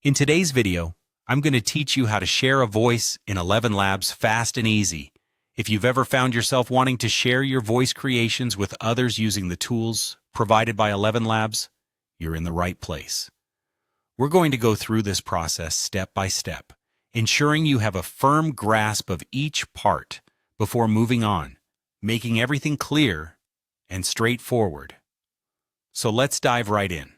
In today's video, I'm going to teach you how to share a voice in ElevenLabs fast and easy. If you've ever found yourself wanting to share your voice creations with others using the tools provided by ElevenLabs, you're in the right place. We're going to go through this process step by step, ensuring you have a firm grasp of each part before moving on, making everything clear and straightforward. So let's dive right in.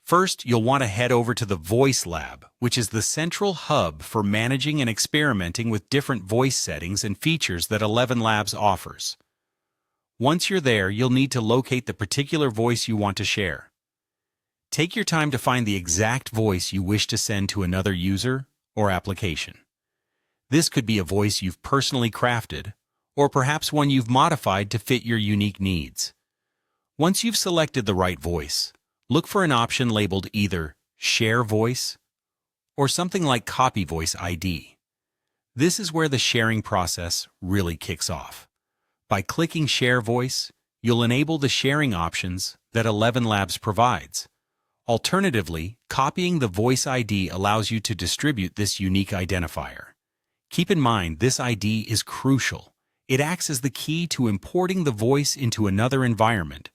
First, you'll want to head over to the Voice Lab, which is the central hub for managing and experimenting with different voice settings and features that ElevenLabs offers. Once you're there, you'll need to locate the particular voice you want to share. Take your time to find the exact voice you wish to send to another user or application. This could be a voice you've personally crafted, or perhaps one you've modified to fit your unique needs. Once you've selected the right voice, look for an option labeled either Share Voice or something like Copy Voice ID. This is where the sharing process really kicks off. By clicking Share Voice, you'll enable the sharing options that ElevenLabs provides. Alternatively, copying the voice ID allows you to distribute this unique identifier. Keep in mind, this ID is crucial. It acts as the key to importing the voice into another environment,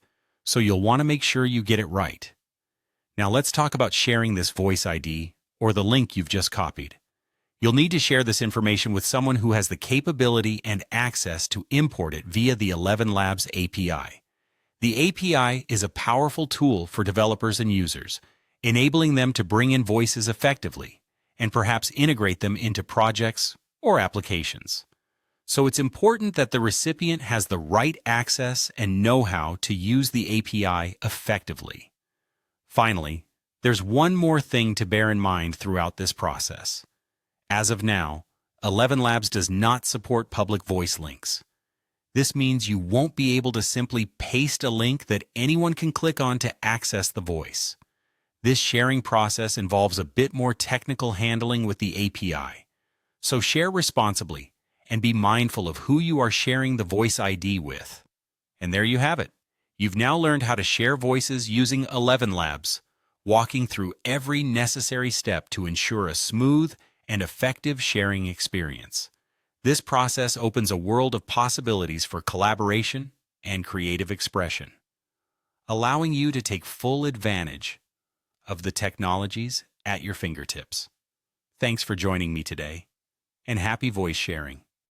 so you'll want to make sure you get it right. Now let's talk about sharing this voice ID or the link you've just copied. You'll need to share this information with someone who has the capability and access to import it via the ElevenLabs API. The API is a powerful tool for developers and users, enabling them to bring in voices effectively and perhaps integrate them into projects or applications. So it's important that the recipient has the right access and know-how to use the API effectively. Finally, there's one more thing to bear in mind throughout this process. As of now, ElevenLabs does not support public voice links. This means you won't be able to simply paste a link that anyone can click on to access the voice. This sharing process involves a bit more technical handling with the API. So share responsibly and be mindful of who you are sharing the voice ID with. And there you have it. You've now learned how to share voices using ElevenLabs, walking through every necessary step to ensure a smooth and effective sharing experience. This process opens a world of possibilities for collaboration and creative expression, allowing you to take full advantage of the technologies at your fingertips. Thanks for joining me today, and happy voice sharing.